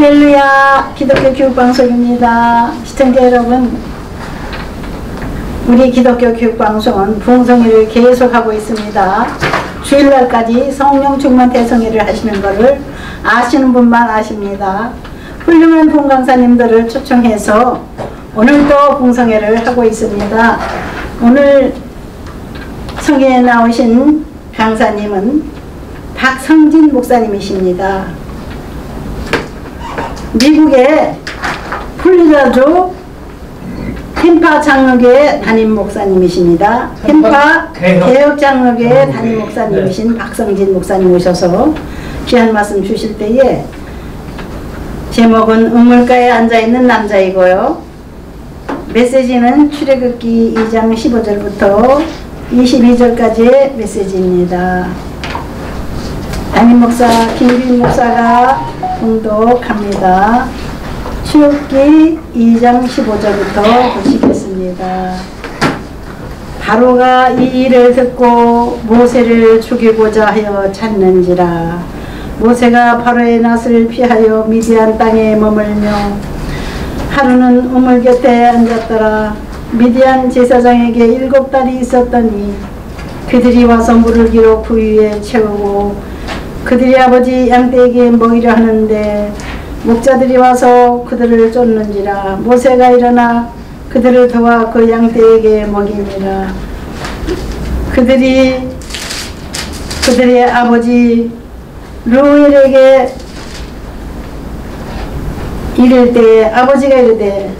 할렐루야, 기독교 교육방송입니다. 시청자 여러분, 우리 기독교 교육방송은 부흥성회를 계속하고 있습니다. 주일날까지 성령 충만 대성회를 하시는 것을 아시는 분만 아십니다. 훌륭한 부흥강사님들을 초청해서 오늘도 부흥성회를 하고 있습니다. 오늘 성회에 나오신 강사님은 박성진 목사님이십니다. 미국의 플리다주 템파 장로교회 담임 목사님이십니다. 템파 개혁 장로교회 담임 목사님이신 박성진 목사님 오셔서 귀한 말씀 주실 때에 제목은 우물가에 앉아있는 남자이고요. 메시지는 출애굽기 2장 15절부터 22절까지의 메시지입니다. 담임 목사 김규인 목사가 봉독합니다. 출애굽기 2장 15절부터 보시겠습니다. 바로가 이 일을 듣고 모세를 죽이고자 하여 찾는지라. 모세가 바로의 낯을 피하여 미디안 땅에 머물며 하루는 우물 곁에 앉았더라. 미디안 제사장에게 7달이 있었더니 그들이 와서 물을 기로 그 위에 채우고 그들이 아버지 양떼에게 먹이려 하는데 목자들이 와서 그들을 쫓는지라. 모세가 일어나 그들을 도와 그 양떼에게 먹이니라. 그들의 아버지 루엘에게 이를 때에 아버지가 이르되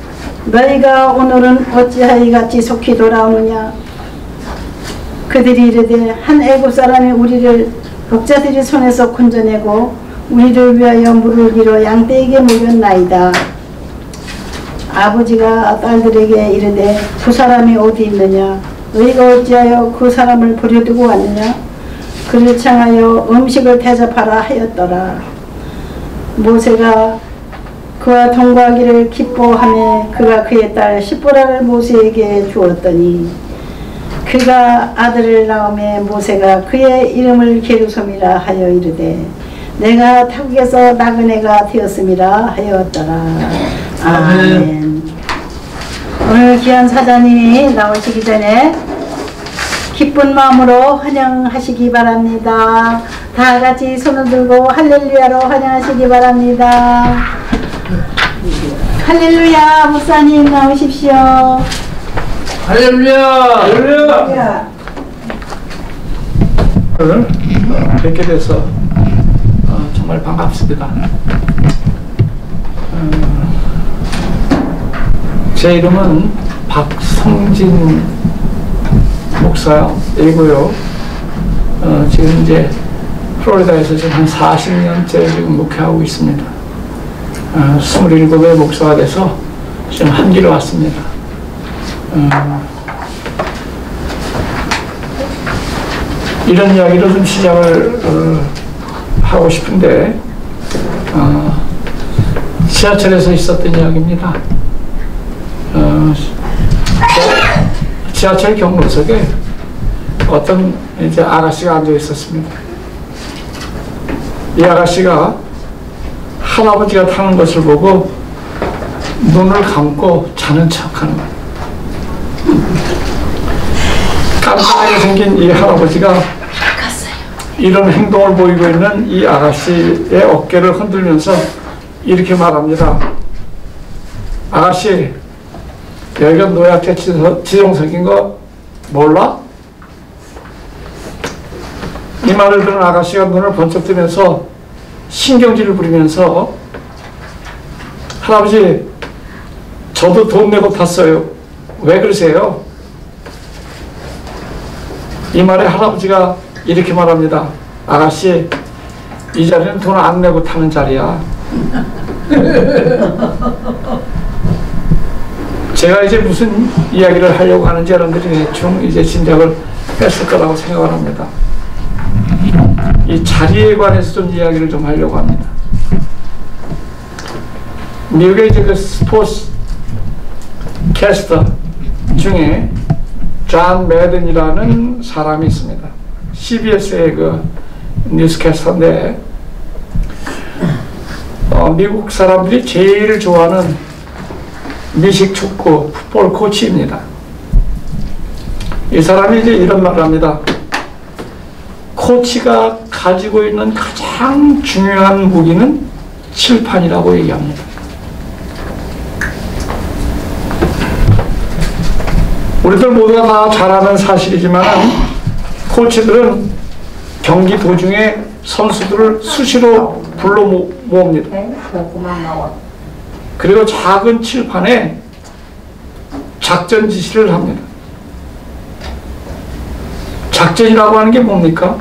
너희가 오늘은 어찌하여 같이 속히 돌아오느냐. 그들이 이르되 한 애굽 사람이 우리를 목자들이 손에서 건져내고 우리를 위하여 물을 기로 양떼에게 먹였나이다. 아버지가 딸들에게 이르되 그 사람이 어디 있느냐. 너희가 어찌하여 그 사람을 버려두고 왔느냐. 그를 청하여 음식을 대접하라 하였더라. 모세가 그와 통과하기를 기뻐하며 그가 그의 딸 시보라를 모세에게 주었더니 그가 아들을 낳음에 모세가 그의 이름을 게르솜이라 하여 이르되 내가 타국에서 나그네가 되었음이라 하였더라. 아멘. 오늘 귀한 사자님이 나오시기 전에 기쁜 마음으로 환영하시기 바랍니다. 다 같이 손을 들고 할렐루야로 환영하시기 바랍니다. 할렐루야. 목사님 나오십시오. 할렐루야! 할렐루야! 오늘 뵙게 돼서 정말 반갑습니다. 제 이름은 박성진 목사이고요. 지금 이제 플로리다에서 지금 한 40년째 지금 목회하고 있습니다. 27의 목사가 돼서 지금 한 길에 왔습니다. 이런 이야기로 좀 시작을 하고 싶은데 지하철에서 있었던 이야기입니다. 지하철 경로석에 어떤 이제 아가씨가 앉아 있었습니다. 이 아가씨가 할아버지가 타는 것을 보고 눈을 감고 자는 척하는 거예요. 깜찍하게 생긴 이 할아버지가 이런 행동을 보이고 있는 이 아가씨의 어깨를 흔들면서 이렇게 말합니다. 아가씨, 여기가 노약자 지정석인 거 몰라? 이 말을 들은 아가씨가 눈을 번쩍 뜨면서 신경질을 부리면서 할아버지, 저도 돈 내고 탔어요. 왜 그러세요? 이 말에 할아버지가 이렇게 말합니다. 아가씨, 이 자리는 돈 안 내고 타는 자리야. 제가 이제 무슨 이야기를 하려고 하는지 여러분들이 대충 이제 짐작을 했을 거라고 생각을 합니다. 이 자리에 관해서 좀 이야기를 좀 하려고 합니다. 미국의 이제 그 스포츠 캐스터 중에 존 매든이라는 사람이 있습니다. CBS의 그 뉴스캐스터인데 미국 사람들이 제일 좋아하는 미식 축구 풋볼 코치입니다. 이 사람이 이제 이런 말을 합니다. 코치가 가지고 있는 가장 중요한 무기는 칠판이라고 얘기합니다. 우리들 모두가 다 잘 아는 사실이지만 코치들은 경기 도중에 선수들을 수시로 불러 모읍니다. 그리고 작은 칠판에 작전 지시를 합니다. 작전이라고 하는 게 뭡니까?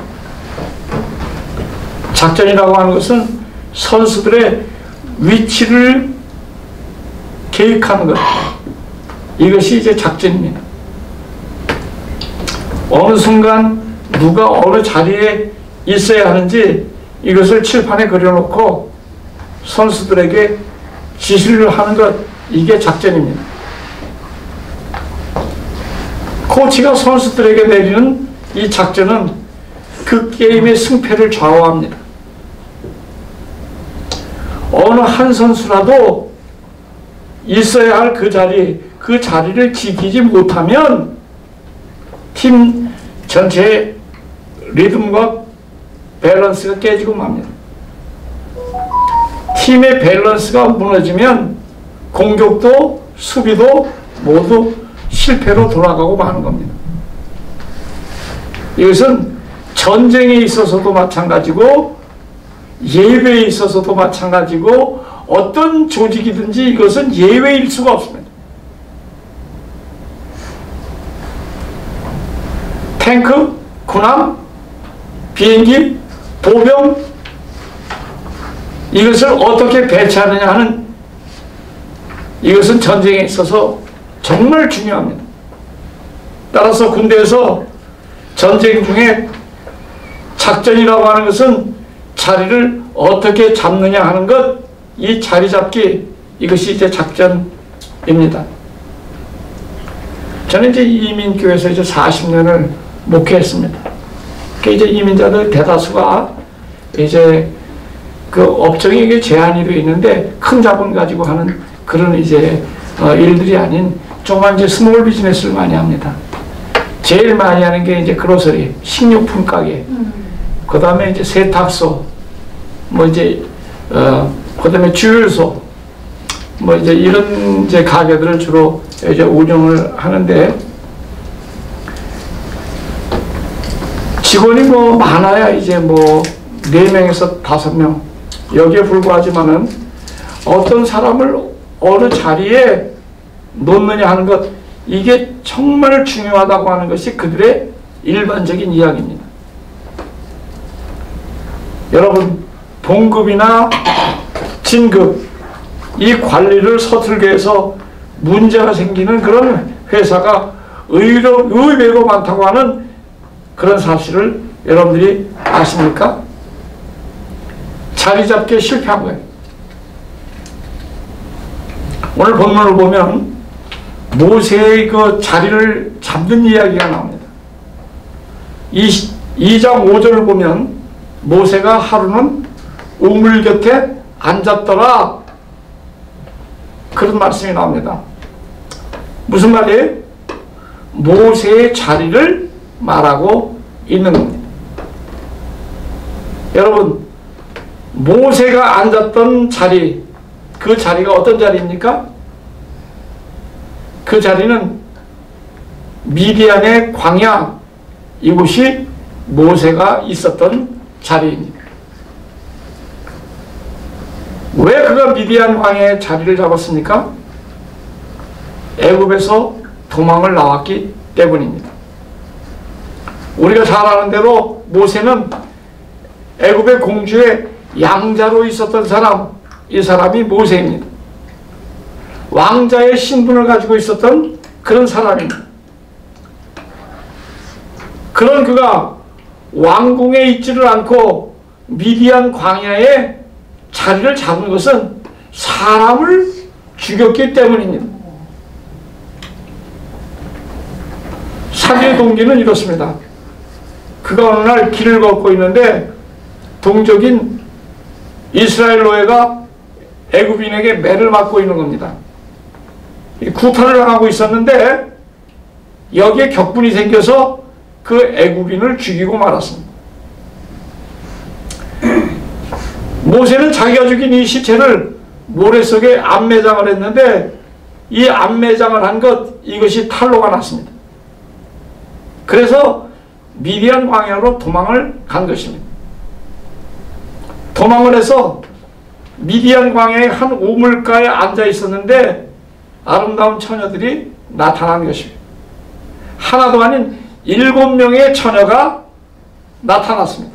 작전이라고 하는 것은 선수들의 위치를 계획하는 것. 이것이 이제 작전입니다. 어느 순간 누가 어느 자리에 있어야 하는지 이것을 칠판에 그려놓고 선수들에게 지시를 하는 것, 이게 작전입니다. 코치가 선수들에게 내리는 이 작전은 그 게임의 승패를 좌우합니다. 어느 한 선수라도 있어야 할 그 자리를 지키지 못하면 팀 전체의 리듬과 밸런스가 깨지고 맙니다. 팀의 밸런스가 무너지면 공격도 수비도 모두 실패로 돌아가고 마는 겁니다. 이것은 전쟁에 있어서도 마찬가지고 예배에 있어서도 마찬가지고 어떤 조직이든지 이것은 예외일 수가 없습니다. 탱크, 군함, 비행기, 보병, 이것을 어떻게 배치하느냐 하는, 이것은 전쟁에 있어서 정말 중요합니다. 따라서 군대에서 전쟁 중에 작전이라고 하는 것은 자리를 어떻게 잡느냐 하는 것, 이 자리 잡기, 이것이 이제 작전입니다. 저는 이제 이민교회에서 이제 40년을 목회했습니다. 이제 이민자들 대다수가 이제 그 업종에 제한이 되어 있는데 큰 자본 가지고 하는 그런 이제 일들이 아닌 조그만 이제 스몰 비즈니스를 많이 합니다. 제일 많이 하는 게 이제 그로서리, 식료품 가게, 그 다음에 이제 세탁소, 뭐 이제 그 다음에 주유소, 뭐 이제 이런 이제 가게들을 주로 이제 운영을 하는데, 직원이 뭐 많아야 이제 뭐 4명에서 5명, 여기에 불과하지만은 어떤 사람을 어느 자리에 놓느냐 하는 것, 이게 정말 중요하다고 하는 것이 그들의 일반적인 이야기입니다. 여러분, 봉급이나 진급, 이 관리를 서툴게 해서 문제가 생기는 그런 회사가 의외로 많다고 하는 그런 사실을 여러분들이 아십니까? 자리 잡기에 실패한 거예요. 오늘 본문을 보면 모세의 그 자리를 잡는 이야기가 나옵니다. 2장 5절을 보면 모세가 하루는 우물 곁에 앉았더라, 그런 말씀이 나옵니다. 무슨 말이에요? 모세의 자리를 말하고 있는 겁니다. 여러분, 모세가 앉았던 자리, 그 자리가 어떤 자리입니까? 그 자리는 미디안의 광야, 이곳이 모세가 있었던 자리입니다. 왜 그가 미디안 광야의 자리를 잡았습니까? 애굽에서 도망을 나왔기 때문입니다. 우리가 잘 아는 대로 모세는 애굽의 공주의 양자로 있었던 사람, 이 사람이 모세입니다. 왕자의 신분을 가지고 있었던 그런 사람입니다. 그런 그가 왕궁에 있지를 않고 미디안 광야에 자리를 잡은 것은 사람을 죽였기 때문입니다. 사기의 동기는 이렇습니다. 그가 어느 날 길을 걷고 있는데 동족인 이스라엘 노예가 애굽인에게 매를 맞고 있는 겁니다. 구타를 당하고 있었는데 여기에 격분이 생겨서 그 애굽인을 죽이고 말았습니다. 모세는 자기가 죽인 이 시체를 모래 속에 암매장을 했는데 이 암매장을 한 이것이 탄로가 났습니다. 그래서 미디안 광야로 도망을 간 것입니다. 도망을 해서 미디안 광야의 한 우물가에 앉아 있었는데 아름다운 처녀들이 나타난 것입니다. 하나도 아닌 7명의 처녀가 나타났습니다.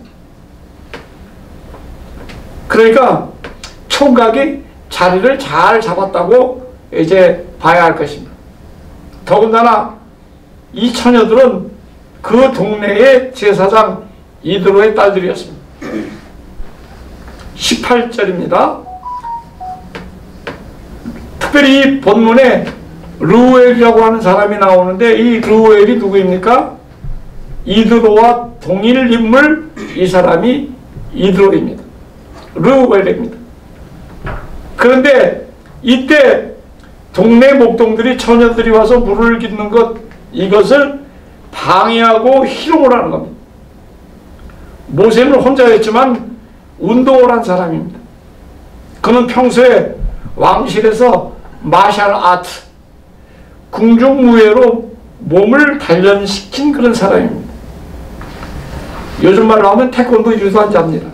그러니까 총각이 자리를 잘 잡았다고 이제 봐야 할 것입니다. 더군다나 이 처녀들은 그 동네의 제사장 이드로의 딸들이었습니다. 18절입니다. 특별히 이 본문에 르우엘이라고 하는 사람이 나오는데 이 르우엘이 누구입니까? 이드로와 동일 인물, 이 사람이 이드로입니다. 르우엘입니다. 그런데 이때 동네 목동들이 처녀들이 와서 물을 깃는 이것을 방해하고 희롱을 하는 겁니다. 모세는 혼자였지만 운동을 한 사람입니다. 그는 평소에 왕실에서 마샬 아트, 궁중무예로 몸을 단련시킨 그런 사람입니다. 요즘 말로 하면 태권도 유도자입니다.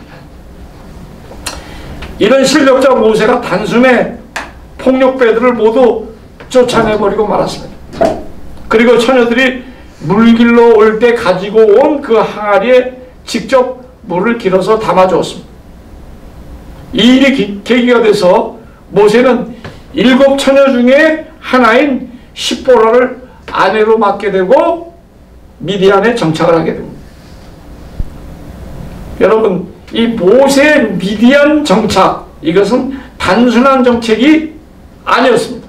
이런 실력자 모세가 단숨에 폭력배들을 모두 쫓아내버리고 말았습니다. 그리고 처녀들이 물길로 올 때 가지고 온 그 항아리에 직접 물을 길어서 담아주었습니다. 이 일이 계기가 돼서 모세는 7 처녀 중에 하나인 십보라를 아내로 맡게 되고 미디안에 정착을 하게 됩니다. 여러분, 이 모세의 미디안 정착, 이것은 단순한 정책이 아니었습니다.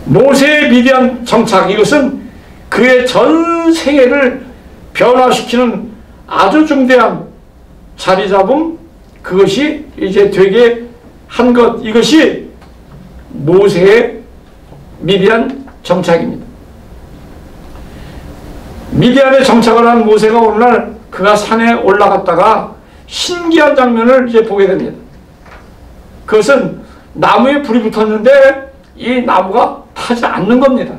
모세의 미디안 정착, 이것은 그의 전 생애를 변화시키는 아주 중대한 자리잡음, 그것이 이제 되게 한 것, 이것이 모세의 미디안 정착입니다. 미디안에 정착을 한 모세가 오늘날 그가 산에 올라갔다가 신기한 장면을 이제 보게 됩니다. 그것은 나무에 불이 붙었는데 이 나무가 타지 않는 겁니다.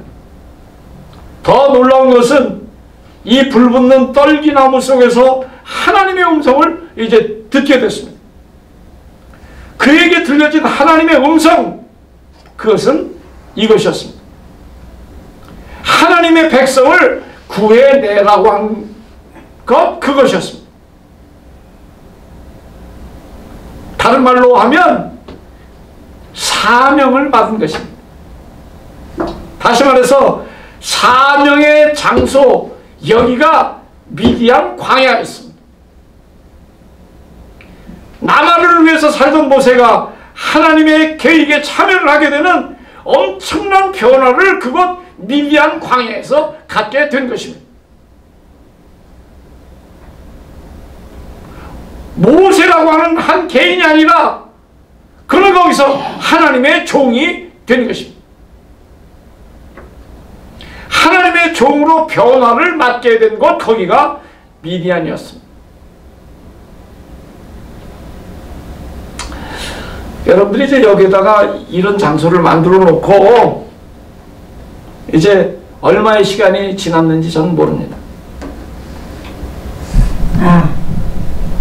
더 놀라운 것은 이 불붙는 떨기나무 속에서 하나님의 음성을 이제 듣게 됐습니다. 그에게 들려진 하나님의 음성, 그것은 이것이었습니다. 하나님의 백성을 구해내라고 한 것, 그것이었습니다. 다른 말로 하면 사명을 받은 것입니다. 다시 말해서 사명의 장소, 여기가 미디안 광야였습니다. 나만을 위해서 살던 모세가 하나님의 계획에 참여를 하게 되는 엄청난 변화를 그곳 미디안 광야에서 갖게 된 것입니다. 모세라고 하는 한 개인이 아니라 그는 거기서 하나님의 종이 된 것입니다. 하나님의 종으로 변화를 맞게 된 곳, 거기가 미디안이었습니다. 여러분들이 이제 여기다가 이런 장소를 만들어 놓고 이제 얼마의 시간이 지났는지 저는 모릅니다.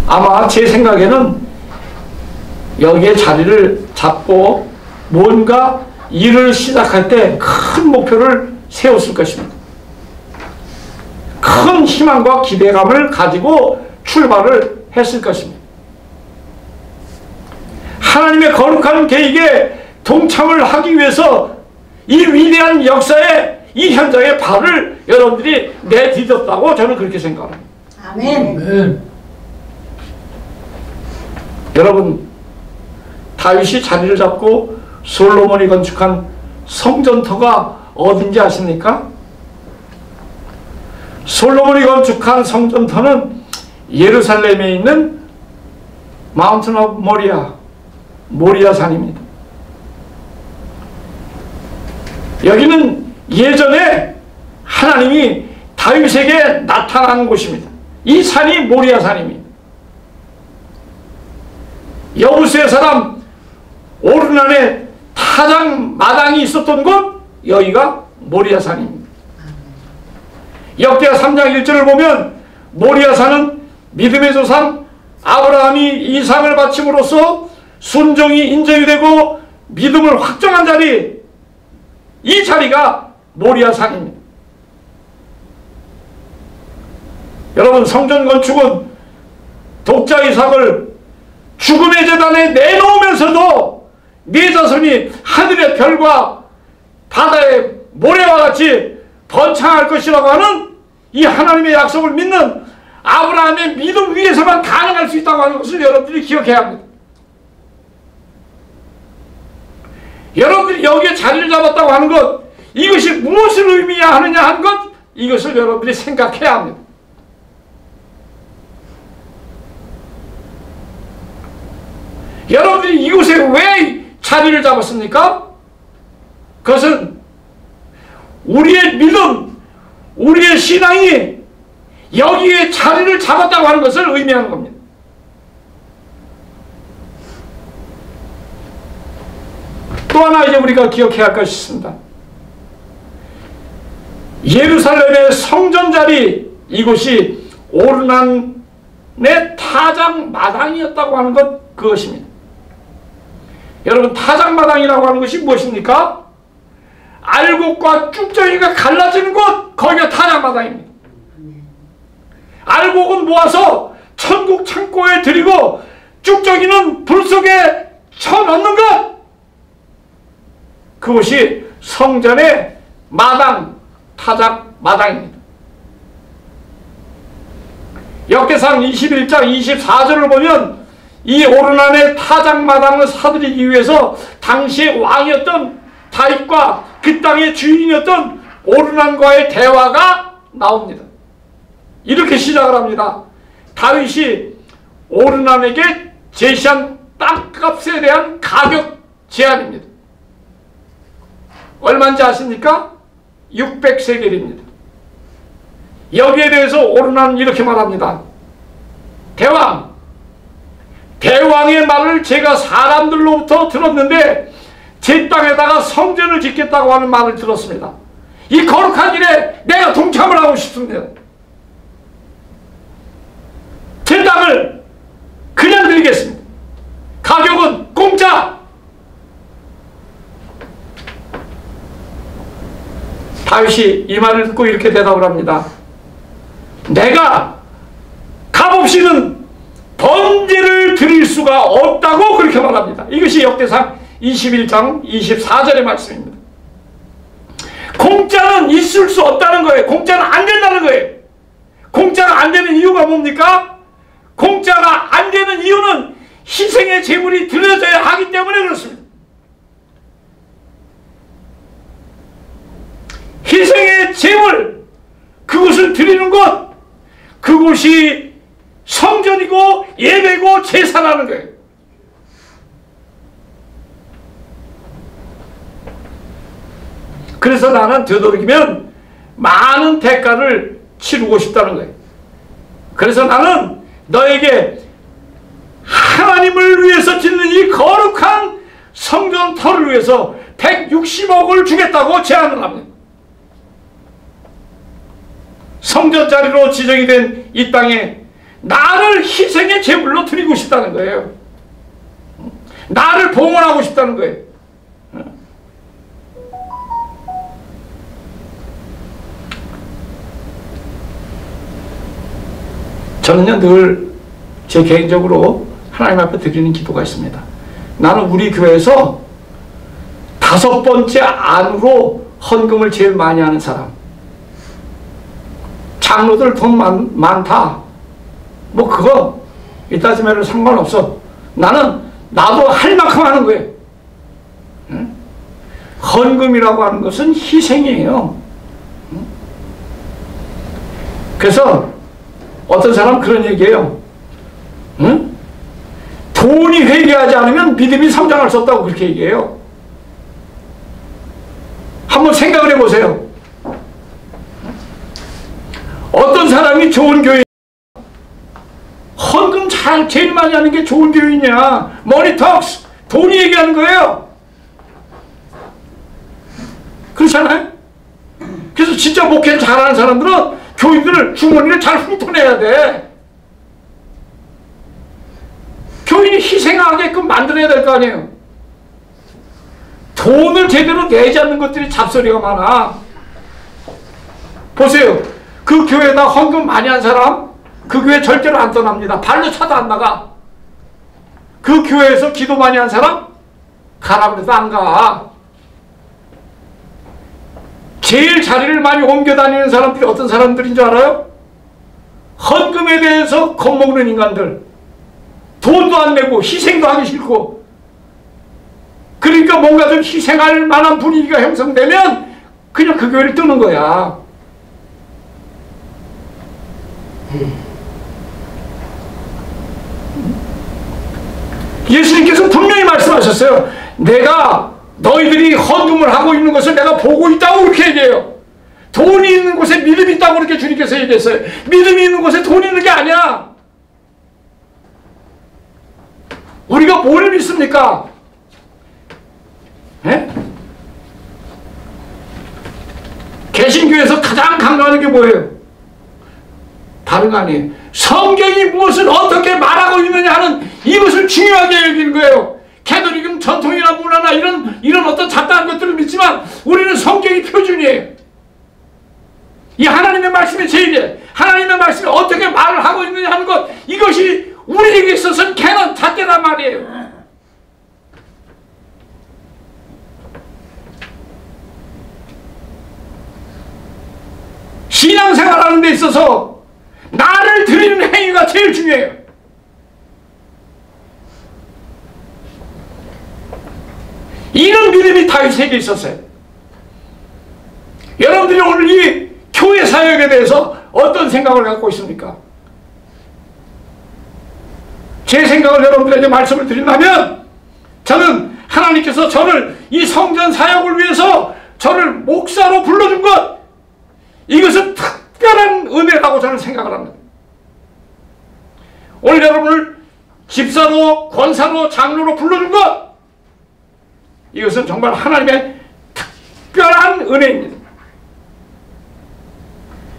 아마 제 생각에는 여기에 자리를 잡고 뭔가 일을 시작할 때 큰 목표를 세웠을 것입니다. 큰 희망과 기대감을 가지고 출발을 했을 것입니다. 하나님의 거룩한 계획에 동참을 하기 위해서 이 위대한 역사에, 이 현장에 발을 여러분들이 내디뎠다고 저는 그렇게 생각합니다. 아멘. 여러분, 다윗이 자리를 잡고 솔로몬이 건축한 성전터가 어딘지 아십니까? 솔로몬이 건축한 성전터는 예루살렘에 있는 마운틴 오브 모리아, 모리아 산입니다. 여기는 예전에 하나님이 다윗에게 나타난 곳입니다. 이 산이 모리아 산입니다. 여부스의 사람 오르난에 타작 마당이 있었던 곳, 여기가 모리아 산입니다. 역대하 3장 1절을 보면 모리아 산은 믿음의 조상 아브라함이 이삭을 바침으로써 순종이 인정이 되고 믿음을 확정한 자리, 이 자리가 모리아 산입니다. 여러분, 성전 건축은 독자 이삭을 죽음의 재단에 내놓으면서도 네 자손이 하늘의 별과 바다의 모래와 같이 번창할 것이라고 하는 이 하나님의 약속을 믿는 아브라함의 믿음 위에서만 가능할 수 있다고 하는 것을 여러분들이 기억해야 합니다. 여러분들이 여기에 자리를 잡았다고 하는 것, 이것이 무엇을 의미하느냐 하는 것, 이것을 여러분들이 생각해야 합니다. 여러분들이 이곳에 왜 자리를 잡았습니까? 그것은 우리의 믿음, 우리의 신앙이 여기에 자리를 잡았다고 하는 것을 의미하는 겁니다. 또 하나 이제 우리가 기억해야 할 것이 있습니다. 예루살렘의 성전 자리, 이곳이 오르난의 타작 마당이었다고 하는 것, 그것입니다. 여러분, 타작 마당이라고 하는 것이 무엇입니까? 알곡과 쭉정이가 갈라지는 곳, 거기가 타작 마당입니다. 알곡은 모아서 천국 창고에 들이고 쭉정이는 불 속에 쳐넣는 것, 그것이 성전의 마당, 타작 마당입니다. 역대상 21장 24절을 보면 이 오르난의 타작 마당을 사들이기 위해서 당시의 왕이었던 다윗과 그 땅의 주인이었던 오르난과의 대화가 나옵니다. 이렇게 시작을 합니다. 다윗이 오르난에게 제시한 땅값에 대한 가격 제한입니다. 얼마인지 아십니까? 600세겔입니다. 여기에 대해서 오르난은 이렇게 말합니다. 대왕의 말을 제가 사람들로부터 들었는데 제 땅에다가 성전을 짓겠다고 하는 말을 들었습니다. 이 거룩한 일에 내가 동참을 하고 싶습니다. 제 땅을 그냥 드리겠습니다. 가격은 공짜. 다윗이 이 말을 듣고 이렇게 대답을 합니다. 내가 값없이는 번제를 드릴 수가 없다고 그렇게 말합니다. 이것이 역대상 21장 24절의 말씀입니다. 공짜는 있을 수 없다는 거예요. 공짜는 안 된다는 거예요. 공짜가 안 되는 이유가 뭡니까? 공짜가 안 되는 이유는 희생의 제물이 드려져야 하기 때문에 그렇습니다. 희생의 제물, 그것을 드리는 것, 그곳이 성전이고 예배고 제사라는 거예요. 그래서 나는 되도록이면 많은 대가를 치르고 싶다는 거예요. 그래서 나는 너에게 하나님을 위해서 짓는 이 거룩한 성전터를 위해서 160억을 주겠다고 제안을 합니다. 성전자리로 지정이 된 이 땅에 나를 희생의 제물로 드리고 싶다는 거예요. 나를 봉헌하고 싶다는 거예요. 저는요, 늘 제 개인적으로 하나님 앞에 드리는 기도가 있습니다. 나는 우리 교회에서 5번째 안으로 헌금을 제일 많이 하는 사람. 장로들 돈 많다. 뭐 그거 이따지면 상관없어. 나도 할 만큼 하는 거예요. 응? 헌금이라고 하는 것은 희생이에요. 응? 그래서 어떤 사람 그런 얘기해요. 응? 돈이 회개하지 않으면 믿음이 성장할 수 없다고 그렇게 얘기해요. 한번 생각을 해보세요. 어떤 사람이 좋은 교회, 헌금 제일 많이 하는 게 좋은 교회냐? 머니턱스, 돈이 얘기하는 거예요. 그렇잖아요? 그래서 진짜 목회를 잘하는 사람들은 교인들을, 주머니를 잘 훑어내야 돼. 교인이 희생하게끔 만들어야 될 거 아니에요. 돈을 제대로 내지 않는 것들이 잡소리가 많아. 보세요. 그 교회에다 헌금 많이 한 사람, 그 교회 절대로 안 떠납니다. 발로 차도 안 나가. 그 교회에서 기도 많이 한 사람, 가라 그래도 안 가. 제일 자리를 많이 옮겨 다니는 사람들이 어떤 사람들인 줄 알아요? 헌금에 대해서 겁먹는 인간들. 돈도 안 내고 희생도 하기 싫고, 그러니까 뭔가 좀 희생할 만한 분위기가 형성되면 그냥 그 교회를 뜨는 거야. 예수님께서 분명히 말씀하셨어요. 내가 너희들이 헌금을 하고 있는 것을 내가 보고 있다고 그렇게 얘기해요. 돈이 있는 곳에 믿음이 있다고 그렇게 주님께서 얘기했어요. 믿음이 있는 곳에 돈이 있는 게 아니야. 우리가 뭘 믿습니까? 예? 개신교에서 가장 강조하는 게 뭐예요? 다른 거 아니에요. 성경이 무엇을 어떻게 말하고 있느냐 하는 이것을 중요하게 여기는 거예요. 캐톨릭은 전통이나 문화나 이런 어떤 잡다한 것들을 믿지만 우리는 성경이 표준이에요. 이 하나님의 말씀이 제일이에요. 하나님의 말씀이 어떻게 말을 하고 있느냐 하는 것, 이것이 우리에게 있어서는 캐논 잣대란 말이에요. 신앙생활하는 데 있어서 나를 드리는 행위가 제일 중요해요. 이런 믿음이 다윗에게 있었어요. 여러분들이 오늘 이 교회 사역에 대해서 어떤 생각을 갖고 있습니까? 제 생각을 여러분들에게 말씀을 드린다면, 저는 하나님께서 저를 이 성전 사역을 위해서 저를 목사로 불러준 것, 이것은 특별한 은혜라고 저는 생각을 합니다. 오늘 여러분을 집사로, 권사로, 장로로 불러준 것, 이것은 정말 하나님의 특별한 은혜입니다.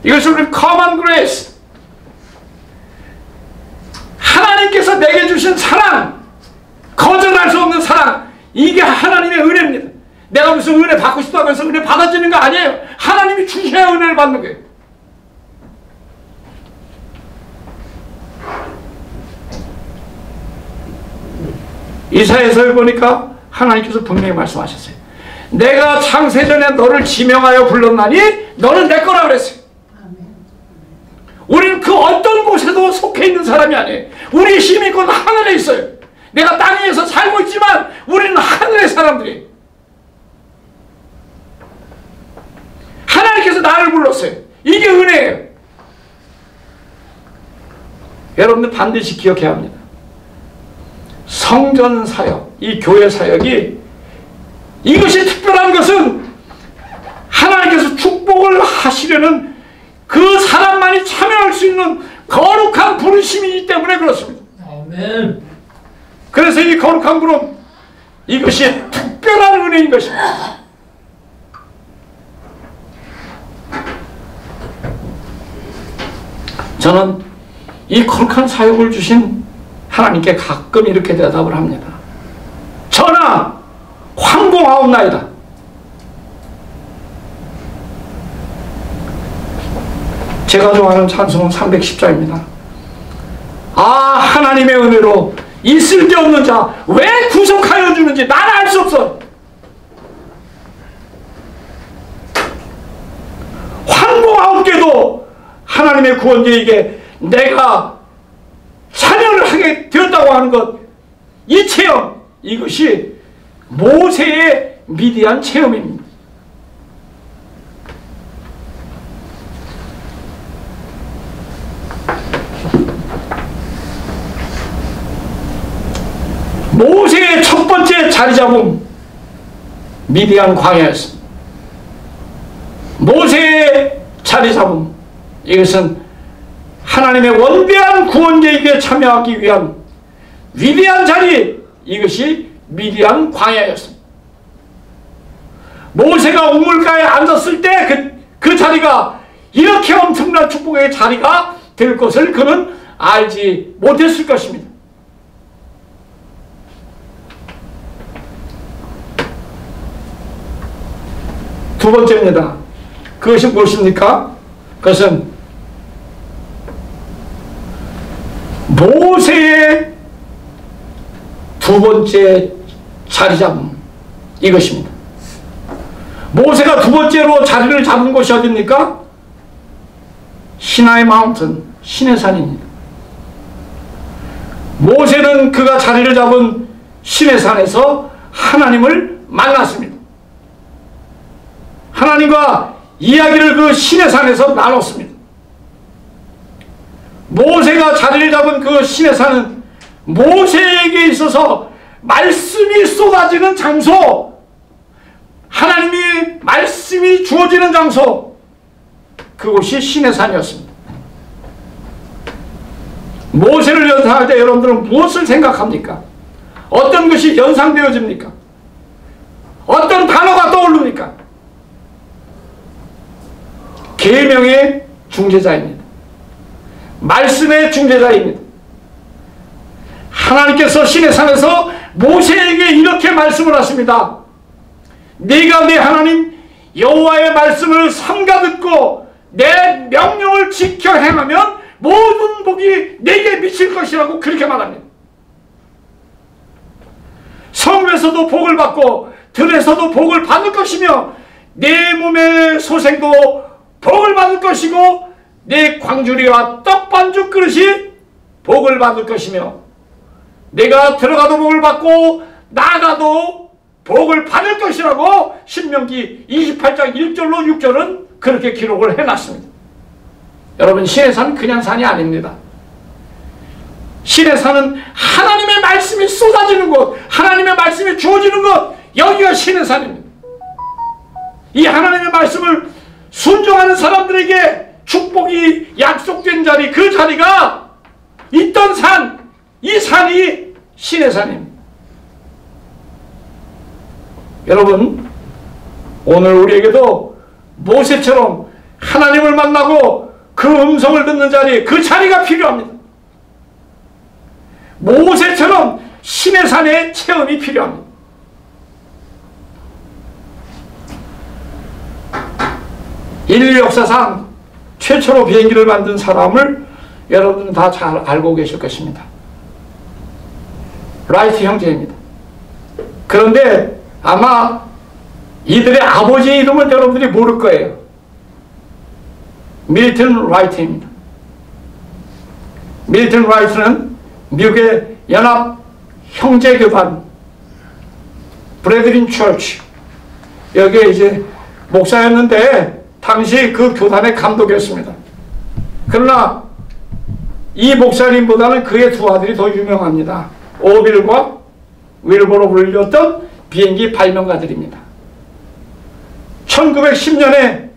이것은 우리 common grace, 하나님께서 내게 주신 사랑, 거절할 수 없는 사랑, 이게 하나님의 은혜입니다. 내가 무슨 은혜 받고 싶다고 해서 은혜 받아지는 거 아니에요. 하나님이 주셔야 은혜를 받는 거예요. 이사야서에 보니까 하나님께서 분명히 말씀하셨어요. 내가 창세전에 너를 지명하여 불렀나니 너는 내 거라 그랬어요. 우리는 그 어떤 곳에도 속해 있는 사람이 아니에요. 우리의 힘이 곧 하늘에 있어요. 내가 땅 위에서 살고 있지만 우리는 하늘의 사람들이에요. 하나님께서 나를 불렀어요. 이게 은혜예요. 여러분들 반드시 기억해야 합니다. 성전 사역, 이 교회 사역이, 이것이 특별한 것은 하나님께서 축복을 하시려는 그 사람만이 참여할 수 있는 거룩한 부르심이기 때문에 그렇습니다. 아멘. 그래서 이 거룩한 부름, 이것이 특별한 은혜인 것입니다. 저는 이 거룩한 사역을 주신 하나님께 가끔 이렇게 대답을 합니다. 전하, 황공하옵나이다. 제가 좋아하는 찬송은 310자입니다. 아, 하나님의 은혜로 이 쓸데없는 자 왜 구속하여 주는지 나는 알 수 없어. 황공하옵게도 하나님의 구원자에게 내가 참여를 하게 되었다고 하는 것, 이 체험, 이것이 모세의 미디안 체험입니다. 모세의 첫 번째 자리 잡음, 미디안 광야였습니다. 모세의 자리 잡음, 이것은 하나님의 원대한 구원 계획에 참여하기 위한 위대한 자리, 이것이 미디안 광야였습니다. 모세가 우물가에 앉았을 때 그 자리가 이렇게 엄청난 축복의 자리가 될 것을 그는 알지 못했을 것입니다. 두 번째입니다. 그것이 무엇입니까? 그것은 모세의 두 번째 자리 잡음, 이것입니다. 모세가 두 번째로 자리를 잡은 곳이 어디입니까? 시나이 마운틴, 시내산입니다. 모세는 그가 자리를 잡은 시내산에서 하나님을 만났습니다. 하나님과 이야기를 그 시내산에서 나눴습니다. 모세가 자리를 잡은 그 시내산은 모세에게 있어서 말씀이 쏟아지는 장소, 하나님이 말씀이 주어지는 장소, 그곳이 시내산이었습니다. 모세를 연상할 때 여러분들은 무엇을 생각합니까? 어떤 것이 연상되어집니까? 어떤 단어가 떠오릅니까? 계명의 중재자입니다. 말씀의 중재자입니다. 하나님께서 시내산에서 모세에게 이렇게 말씀을 하십니다. 네가 내 하나님 여호와의 말씀을 삼가 듣고 내 명령을 지켜 행하면 모든 복이 내게 미칠 것이라고 그렇게 말합니다. 성에서도 복을 받고 들에서도 복을 받을 것이며 내 몸의 소생도 복을 받을 것이고 내 광주리와 떡반죽 그릇이 복을 받을 것이며 내가 들어가도 복을 받고 나가도 복을 받을 것이라고 신명기 28장 1절로 6절은 그렇게 기록을 해놨습니다. 여러분, 시내산 그냥 산이 아닙니다. 시내산은 하나님의 말씀이 쏟아지는 곳, 하나님의 말씀이 주어지는 곳, 여기가 시내산입니다. 이 하나님의 말씀을 순종하는 사람들에게 축복이 약속된 자리, 그 자리가 있던 산, 이 산이 시내산입니다. 여러분, 오늘 우리에게도 모세처럼 하나님을 만나고 그 음성을 듣는 자리, 그 자리가 필요합니다. 모세처럼 시내산의 체험이 필요합니다. 인류 역사상 최초로 비행기를 만든 사람을 여러분은 다 잘 알고 계실 것입니다. 라이트 형제입니다. 그런데 아마 이들의 아버지의 이름을 여러분들이 모를 거예요. 밀턴 라이트입니다. 밀턴 라이트는 미국의 연합 형제교단 브래드린 처치, 여기에 이제 목사였는데 당시 그 교단의 감독이었습니다. 그러나 이 목사님보다는 그의 두 아들이 더 유명합니다. 오빌과 윌버로 불렸던 비행기 발명가들입니다. 1910년에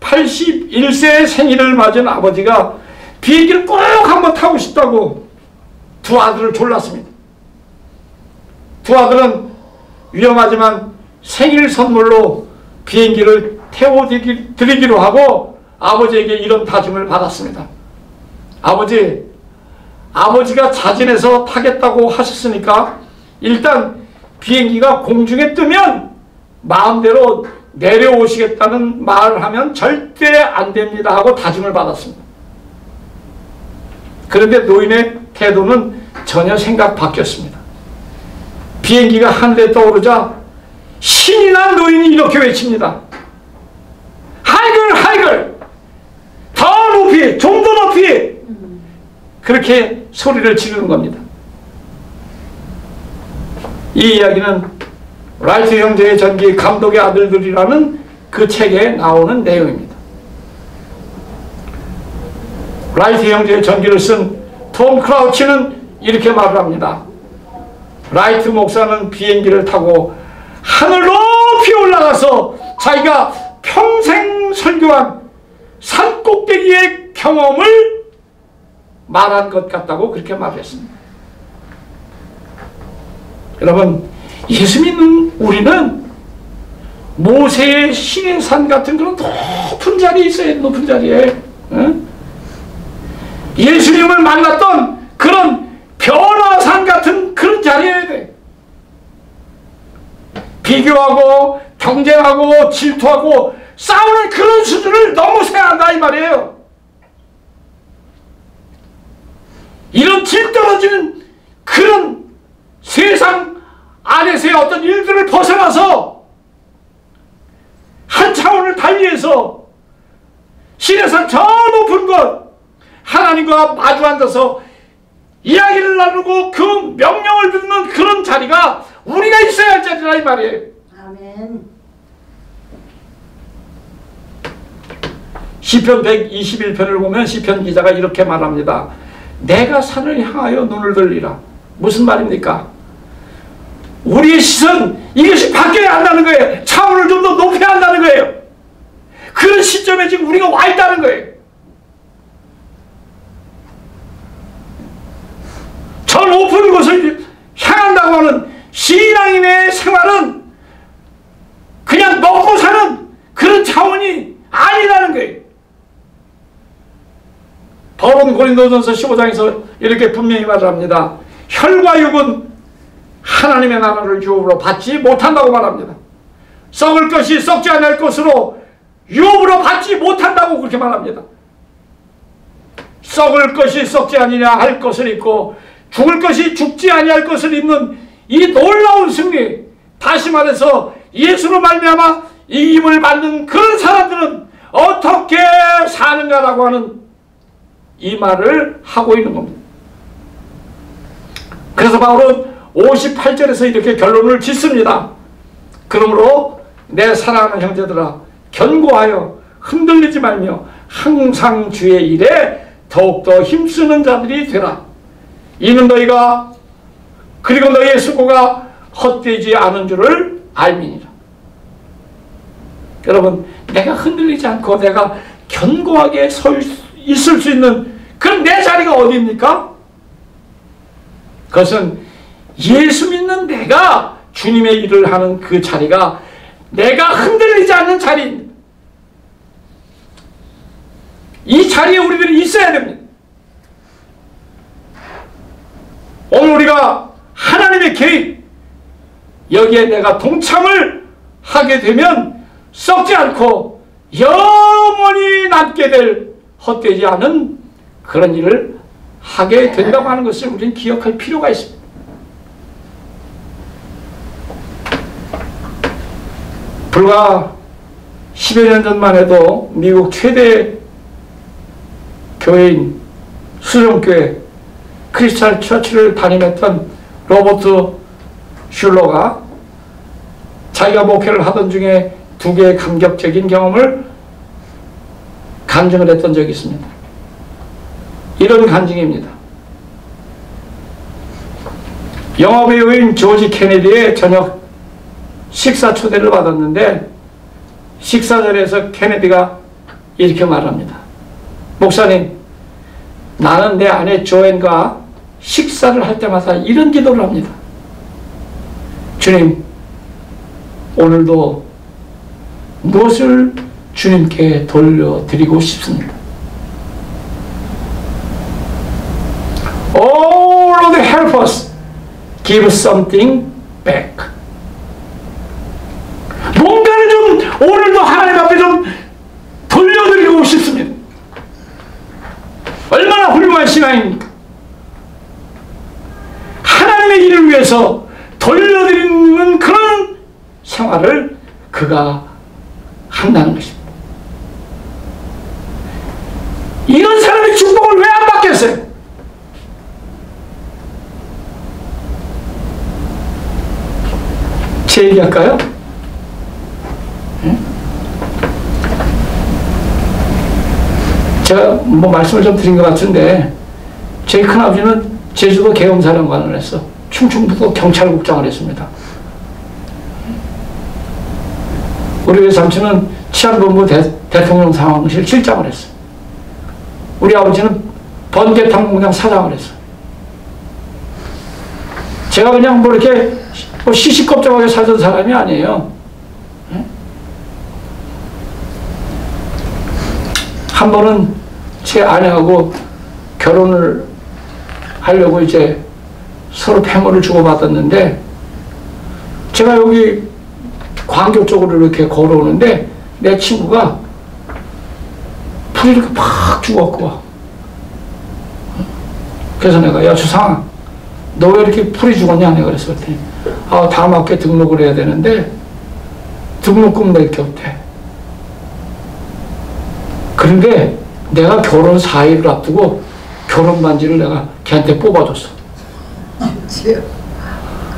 81세의 생일을 맞은 아버지가 비행기를 꼭 한번 타고 싶다고 두 아들을 졸랐습니다. 두 아들은 위험하지만 생일 선물로 비행기를 태워드리기로 하고 아버지에게 이런 다짐을 받았습니다. 아버지가 자진해서 타겠다고 하셨으니까 일단 비행기가 공중에 뜨면 마음대로 내려오시겠다는 말을 하면 절대 안 됩니다 하고 다짐을 받았습니다. 그런데 노인의 태도는 전혀 생각 바뀌었습니다. 비행기가 하늘에 떠오르자 신이 난 노인이 이렇게 외칩니다. 하이글 하이글, 더 높이, 좀 더 높이, 그렇게 소리를 지르는 겁니다. 이 이야기는 라이트 형제의 전기 감독의 아들들이라는 그 책에 나오는 내용입니다. 라이트 형제의 전기를 쓴 톰 크라우치는 이렇게 말을 합니다. 라이트 목사는 비행기를 타고 하늘 높이 올라가서 자기가 평생 설교한 산 꼭대기의 경험을 말한 것 같다고 그렇게 말했습니다. 여러분, 예수 믿는 우리는 모세의 시내산 같은 그런 높은 자리에 있어야 돼. 높은 자리에. 예수님을 만났던 그런 변화산 같은 그런 자리에 돼. 비교하고 경쟁하고 질투하고 싸우는 그런 수준을 넘어서야 한다 이 말이에요. 이런 질 떨어지는 그런 세상 안에서의 어떤 일들을 벗어나서 한 차원을 달리해서 신에서 저 높은 곳 하나님과 마주 앉아서 이야기를 나누고 그 명령을 듣는 그런 자리가 우리가 있어야 할 자리라 이 말이에요. 아멘. 시편 121편을 보면 시편 기자가 이렇게 말합니다. 내가 산을 향하여 눈을 들리라. 무슨 말입니까? 우리의 시선 이것이 바뀌어야 한다는 거예요. 차원을 좀 더 높여야 한다는 거예요. 그런 시점에 지금 우리가 와 있다는 거예요. 저 높은 곳을 향한다고 하는 신앙인의 생활은 그냥 먹고 사는 그런 차원이 아니라는 거예요. 바울은 고린도전서 15장에서 이렇게 분명히 말합니다. 혈과 육은 하나님의 나라를 유업으로 받지 못한다고 말합니다. 썩을 것이 썩지 않을 것으로 유업으로 받지 못한다고 그렇게 말합니다. 썩을 것이 썩지 아니냐 할 것을 입고 죽을 것이 죽지 아니할 것을 입는 이 놀라운 승리, 다시 말해서 예수로 말미암아 이김을 받는 그 사람들은 어떻게 사는가라고 하는 이 말을 하고 있는 겁니다. 그래서 바울은 58절에서 이렇게 결론을 짓습니다. 그러므로 내 사랑하는 형제들아 견고하여 흔들리지 말며 항상 주의 일에 더욱더 힘쓰는 자들이 되라. 이는 너희가 그리고 너희의 수고가 헛되지 않은 줄을 알미니라. 여러분, 내가 흔들리지 않고 내가 견고하게 있을 수 있는 그런 내 자리가 어디입니까? 그것은 예수 믿는 내가 주님의 일을 하는 그 자리가 내가 흔들리지 않는 자리입니다. 이 자리에 우리들이 있어야 됩니다. 오늘 우리가 하나님의 계획, 여기에 내가 동참을 하게 되면 썩지 않고 영원히 남게 될 헛되지 않은 그런 일을 하게 된다고 하는 것을 우리는 기억할 필요가 있습니다. 불과 10여 년 전만 해도 미국 최대 교회인 수정교회 크리스찬 처치를 담임했던 로버트 슐러가 자기가 목회를 하던 중에 두 개의 감격적인 경험을 간증을 했던 적이 있습니다. 이런 간증입니다. 영화배우인 조지 케네디의 저녁 식사 초대를 받았는데 식사 자리에서 케네디가 이렇게 말합니다. 목사님, 나는 내 아내 조앤과 식사를 할 때마다 이런 기도를 합니다. 주님, 오늘도 무엇을 주님께 돌려드리고 싶습니다. Oh, Lord, help us. Give something back. 뭔가를 좀 오늘도 하나님 앞에 좀 돌려드리고 싶습니다. 얼마나 훌륭한 신앙입니까? 하나님의 일을 위해서 돌려드리는 그런 생활을 그가 한다는 것입니다. 이런 사람의 축복을 왜 안 받겠어요? 제 얘기할까요? 제가 뭐 말씀을 좀 드린 것 같은데 제 큰아버지는 제주도 계엄사령관을 했어. 충청북도 경찰국장을 했습니다. 우리 외삼촌은 치안본부 대통령 상황실 실장을 했어요. 우리 아버지는 번개탕공장 사장을 했어요. 제가 그냥 뭐 이렇게 시시껍적하게 살던 사람이 아니에요. 한 번은 제 아내하고 결혼을 하려고 이제 서로 패물을 주고받았는데, 제가 여기 광교 쪽으로 이렇게 걸어오는데 내 친구가 풀이 이렇게 팍 죽었고, 그래서 내가, 야 주상아, 너 왜 이렇게 풀이 죽었냐 내가 그랬더니, 다음 학기에 등록을 해야 되는데 등록금 낼 게 없대. 그런데 내가 결혼 4일을 앞두고 결혼 반지를 내가 걔한테 뽑아줬어.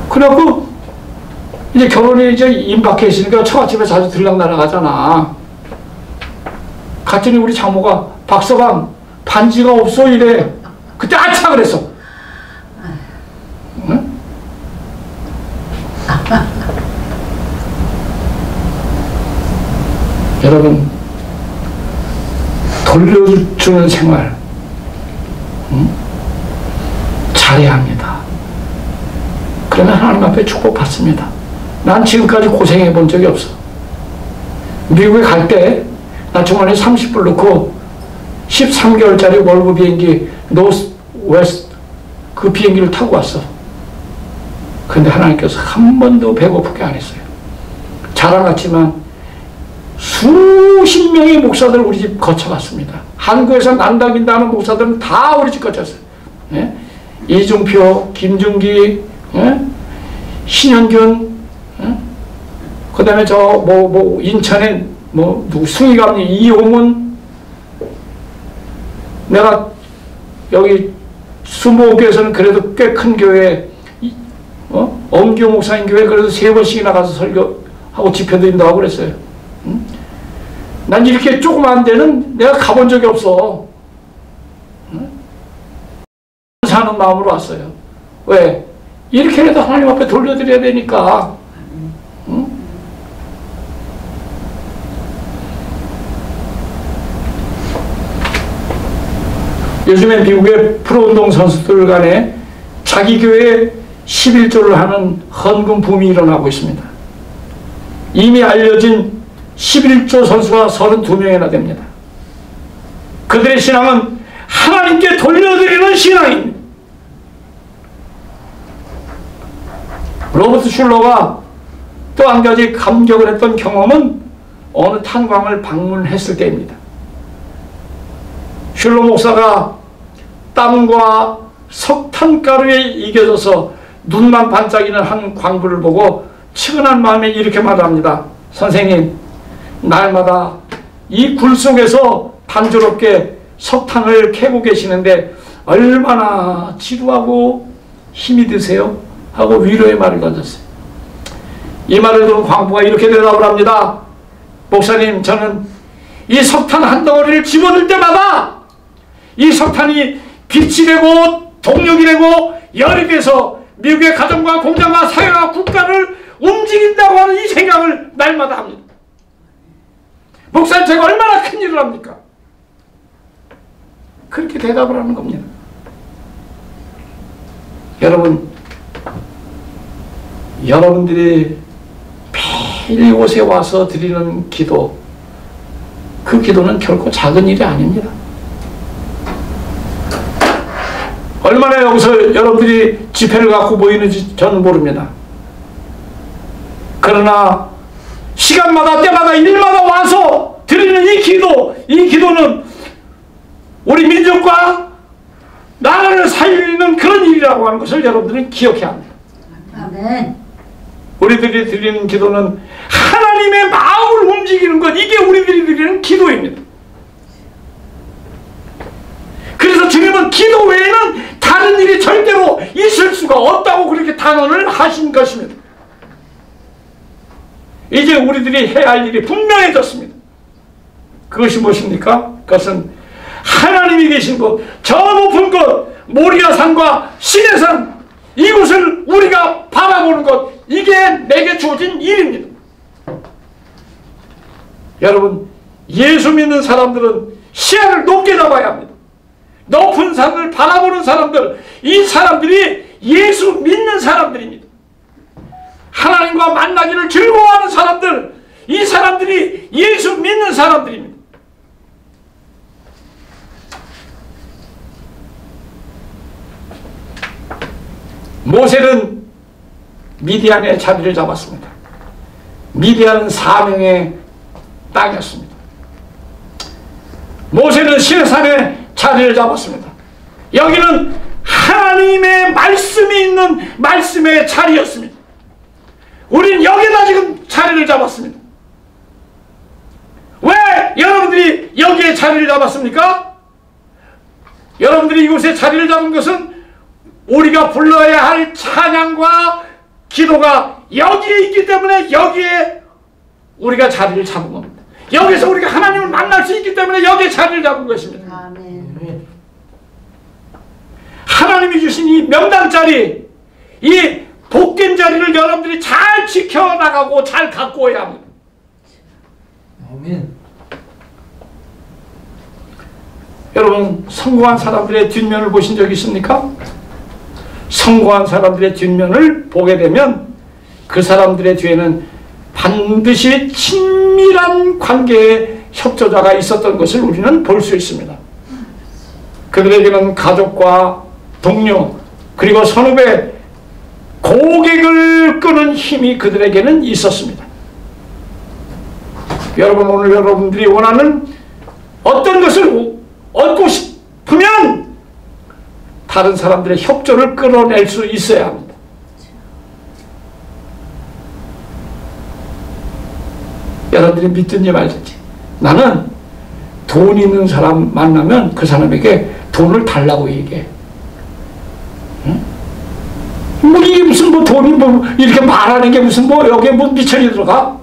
그래갖고 이제 결혼이 이제 임박해 있으니까 처갓집에 자주 들락 날아가잖아. 갔더니 우리 장모가, 박서방 반지가 없어 이래. 그때 아차 그랬어. 응? 여러분, 돌려주는 생활 잘해야 합니다. 그러면 하나님 앞에 축복받습니다. 난 지금까지 고생해 본 적이 없어. 미국에 갈 때 나 주머니에 30불 넣고 13개월짜리 월브 비행기 노스 웨스트 그 비행기를 타고 왔어. 근데 하나님께서 한 번도 배고프게 안 했어요. 자랑했지만 수십 명의 목사들 우리 집 거쳐갔습니다. 한국에서 난다긴다 하는 목사들은 다 우리 집 거쳤어요. 예? 이중표, 김중기, 예? 신현균, 예? 그 다음에 인천에 누구 숭이감리 이호문, 내가 여기 수목교에서는 그래도 꽤 큰 교회, 엄교 목사님 교회 그래도 3번씩이나 가서 설교하고 집회도 인도하고 그랬어요. 난 이렇게 조그만 데는 내가 가본 적이 없어. 사는 마음으로 왔어요. 왜? 이렇게라도 하나님 앞에 돌려드려야 되니까. 요즘에 미국의 프로운동 선수들 간에 자기 교회에 11조를 하는 헌금 붐이 일어나고 있습니다. 이미 알려진 11조 선수가 32명이나 됩니다. 그들의 신앙은 하나님께 돌려드리는 신앙입니다. 로버트 슐러가 또 한 가지 감격을 했던 경험은 어느 탄광을 방문했을 때입니다. 슐러 목사가 땀과 석탄가루에 이겨져서 눈만 반짝이는 한 광부를 보고 측은한 마음에 이렇게 말합니다. 선생님, 날마다 이 굴 속에서 단조롭게 석탄을 캐고 계시는데 얼마나 지루하고 힘이 드세요? 하고 위로의 말을 던졌어요. 이 말을 들은 광부가 이렇게 대답을 합니다. 목사님, 저는 이 석탄 한 덩어리를 집어들 때마다 이 석탄이 빛이 되고 동력이 되고 열이 돼서 미국의 가정과 공장과 사회와 국가를 움직인다고 하는 이 생각을 날마다 합니다. 목사님, 제가 얼마나 큰 일을 합니까? 그렇게 대답을 하는 겁니다. 여러분들이 매일 이곳에 와서 드리는 기도, 그 기도는 결코 작은 일이 아닙니다. 얼마나 여기서 여러분들이 집회를 갖고 모이는지 저는 모릅니다. 그러나 시간마다 때마다 일마다 와서 드리는 이 기도는 우리 민족과 나라를 살리는 그런 일이라고 하는 것을 여러분들은 기억해야 합니다. 아멘. 우리들이 드리는 기도는 하나님의 마음을 움직이는 것, 이게 우리들이 드리는 기도입니다. 그래서 주님은 기도 외에는 다른 일이 절대로 있을 수가 없다고 그렇게 단언을 하신 것입니다. 이제 우리들이 해야 할 일이 분명해졌습니다. 그것이 무엇입니까? 그것은 하나님이 계신 곳, 저 높은 곳, 모리아산과 시내산, 이곳을 우리가 바라보는 것, 이게 내게 주어진 일입니다. 여러분, 예수 믿는 사람들은 시야를 높게 잡아야 합니다. 높은 산을 바라보는 사람들, 이 사람들이 예수 믿는 사람들입니다. 하나님과 만나기를 즐거워하는 사람들, 이 사람들이 예수 믿는 사람들입니다. 모세는 미디안에 자리를 잡았습니다. 미디안은 사명의 땅이었습니다. 모세는 시내산에 자리를 잡았습니다. 여기는 하나님의 말씀이 있는 말씀의 자리였습니다. 우린 여기다 지금 자리를 잡았습니다. 왜 여러분들이 여기에 자리를 잡았습니까? 여러분들이 이곳에 자리를 잡은 것은 우리가 불러야 할 찬양과 기도가 여기에 있기 때문에 여기에 우리가 자리를 잡은 겁니다. 여기서 우리가 하나님을 만날 수 있기 때문에 여기에 자리를 잡은 것입니다. 아멘. 하나님이 주신 이 명당자리, 이 복된 자리를 여러분들이 잘 지켜나가고 잘 갖고 오야 합니다. 아멘. 여러분, 성공한 사람들의 뒷면을 보신 적 있습니까? 성공한 사람들의 뒷면을 보게 되면 그 사람들의 뒤에는 반드시 친밀한 관계의 협조자가 있었던 것을 우리는 볼 수 있습니다. 그들에게는 가족과 동료 그리고 선후배, 고객을 끄는 힘이 그들에게는 있었습니다. 여러분, 오늘 여러분들이 원하는 어떤 것을 얻고 싶으면 다른 사람들의 협조를 끌어낼 수 있어야 합니다. 여러분들이 믿든지 말든지 나는 돈 있는 사람 만나면 그 사람에게 돈을 달라고 얘기해. 응? 뭐 이게 무슨 뭐 돈이 뭐 이렇게 말하는 게 무슨 뭐 여기에 뭐 미천이 들어가?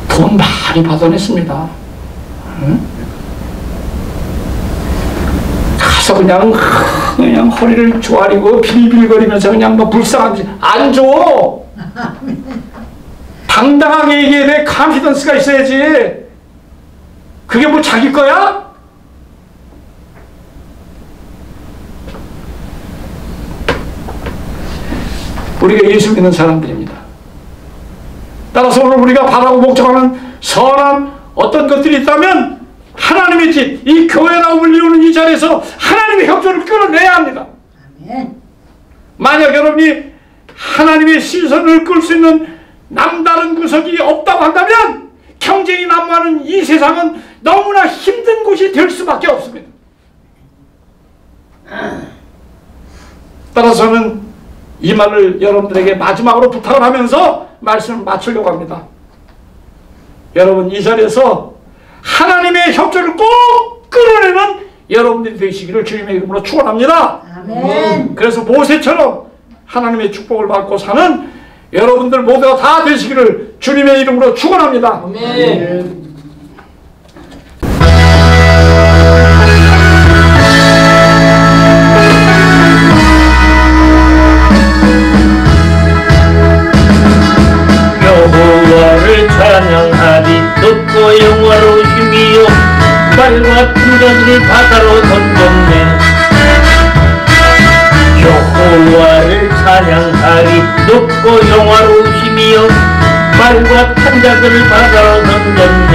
돈 많이 받아냈습니다. 응? 가서 그냥 허리를 조아리고 빌빌거리면서 그냥 뭐 불쌍한지 안 줘. 당당하게 얘기해야 돼. 카피던스가 있어야지. 그게 뭐 자기 거야? 우리가 예수 믿는 사람들입니다. 따라서 오늘 우리가 바라고 목적하는 선한 어떤 것들이 있다면 하나님의 집, 이 교회라고 불리우는 이 자리에서 하나님의 협조를 끌어내야 합니다. 아멘. 만약 여러분이 하나님의 시선을 끌 수 있는 남다른 구석이 없다고 한다면 경쟁이 난무하는 이 세상은 너무나 힘든 곳이 될 수밖에 없습니다. 따라서는 이 말을 여러분들에게 마지막으로 부탁을 하면서 말씀을 마치려고 합니다. 여러분, 이 자리에서 하나님의 협조를 꼭 끌어내는 여러분들이 되시기를 주님의 이름으로 축원합니다. 아멘. 그래서 모세처럼 하나님의 축복을 받고 사는 여러분들 모두가 다 되시기를 주님의 이름으로 축원합니다. 아멘. 여호와를 찬양하리. 높고 영화로우심이요 말과 풍전을 바다로 던졌네. 여호와를 찬양하리. 높고 영화로우심이요 말과 탄자들을 바다로 던졌네.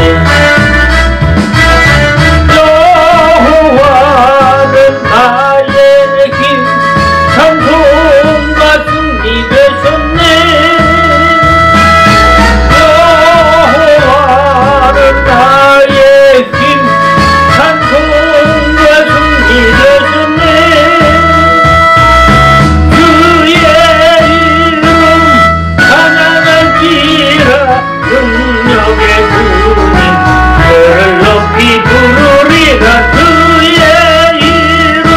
여호와는 나의 힘, 찬송과 승리 되셨네. 여호와는 나의 힘, 찬송과 승리 되셨네. 그의 이름 찬양할지라. 능력의 주님 그를 높이 부르리라. 그의 이름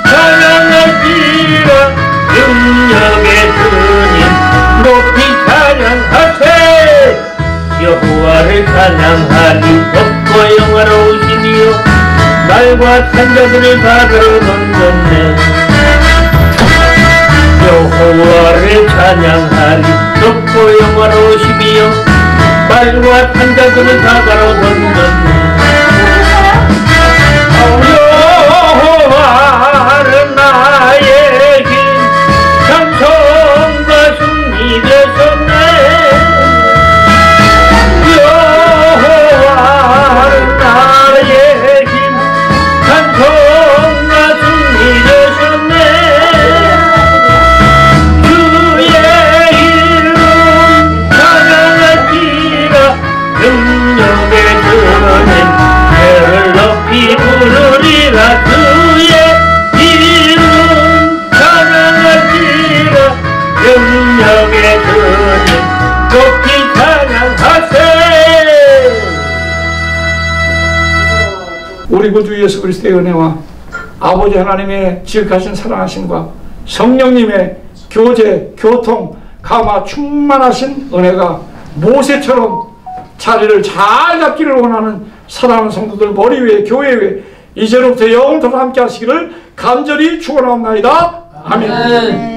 찬양할지라. 능력의 주님 높이 찬양하세. 여호와를 찬양하리. 높고 영화로우시니요 말 말과 탄자들을 바다로 던졌네. 여호와를 찬양하리 높고 영화로우시며 말과 탄자들을 바다로 던졌네. 여호와는 나의 길 찬송과 승리 되셨네. 여호와는 나의 길 찬송과 승리 되셨네. 주의 이름 찬양할지라 능력의 주님 배를 높이 부르리라. 주의 이름 찬양할지라 능력의 주님 높이 찬양하세. 우리 구주 예수 그리스도의 은혜와 아버지 하나님의 지극하신 사랑하심과 성령님의 교제, 교통, 감화 충만하신 은혜가 모세처럼 자리를 잘 잡기를 원하는 사랑하는 성도들 머리 위에 교회 위에 이제로부터 영원토록 함께 하시기를 간절히 축원하옵나이다. 아멘.